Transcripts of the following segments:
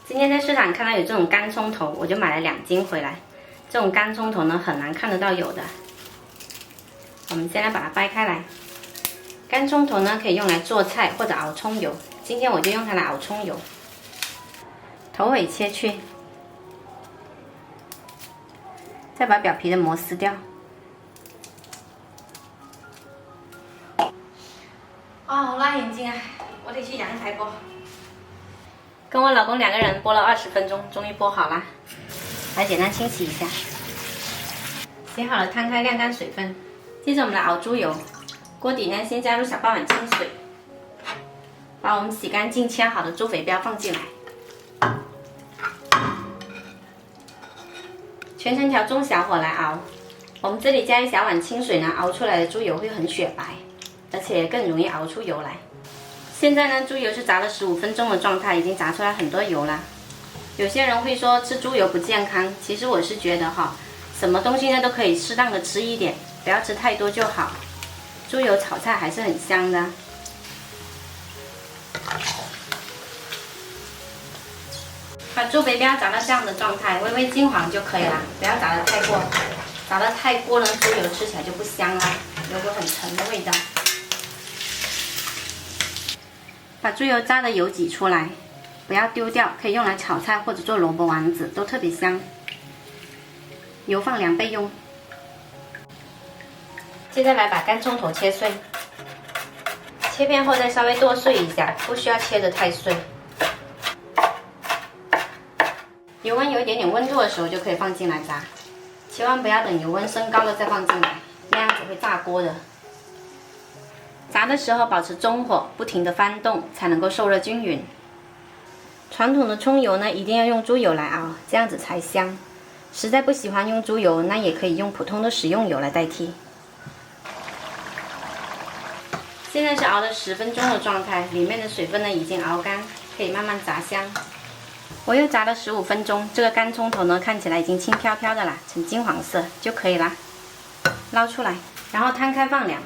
今天在市场看到有这种干葱头，我就买了2斤回来。这种干葱头呢，很难看得到有的。我们先来把它掰开来。干葱头呢，可以用来做菜或者熬葱油。今天我就用它来熬葱油。头尾切去，再把表皮的膜撕掉。好辣眼睛啊！我得去阳台剥。跟我老公2个人剥了20分钟，终于剥好啦。来简单清洗一下。洗好了，摊开晾干水分。接着我们来熬猪油。锅底呢，先加入小半碗清水，把我们洗干净切好的猪肥膘放进来，全程调中小火来熬。我们这里加1小碗清水呢，熬出来的猪油会很雪白，而且更容易熬出油来。现在呢，猪油是炸了15分钟的状态，已经炸出来很多油啦。有些人会说吃猪油不健康，其实我是觉得什么东西呢都可以适当的吃一点，不要吃太多就好。猪油炒菜还是很香的。把猪肥膘炸到这样的状态，微微金黄就可以了，不要炸得太过。炸得太过呢，猪油吃起来就不香啦，有股很沉的味道。把猪油炸的油挤出来，不要丢掉，可以用来炒菜或者做萝卜丸子，都特别香。油放2倍用。接下来把干葱头切碎，切片后再稍微剁碎一下，不需要切得太碎。油温有一点点温度的时候就可以放进来炸，千万不要等油温升高了再放进来，那样子会炸锅的。炸的时候保持中火，不停的翻动，才能够受热均匀。传统的葱油呢，一定要用猪油来熬，这样子才香。实在不喜欢用猪油，那也可以用普通的食用油来代替。现在是熬了10分钟的状态，里面的水分呢已经熬干，可以慢慢炸香。我又炸了15分钟，这个干葱头呢看起来已经轻飘飘的啦，呈金黄色就可以啦。捞出来，然后摊开放凉。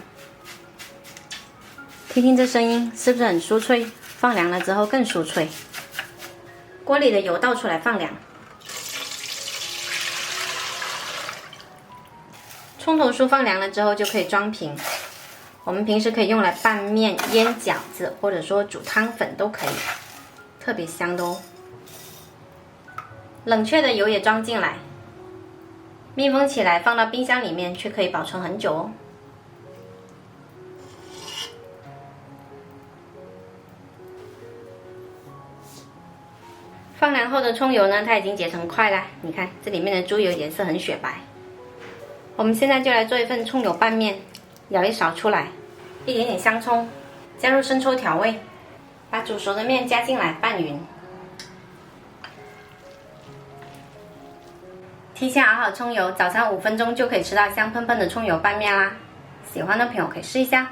听听这声音，是不是很酥脆？放凉了之后更酥脆。锅里的油倒出来放凉。葱头酥放凉了之后就可以装瓶。我们平时可以用来拌面、腌饺子，或者说煮汤粉都可以，特别香的哦。冷却的油也装进来，密封起来，放到冰箱里面，却可以保存很久哦。放凉后的葱油呢，它已经结成块啦。你看这里面的猪油颜色很雪白。我们现在就来做一份葱油拌面，舀1勺出来，一点点香葱，加入生抽调味，把煮熟的面加进来拌匀。提前熬好葱油，早上5分钟就可以吃到香喷喷的葱油拌面啦。喜欢的朋友可以试一下。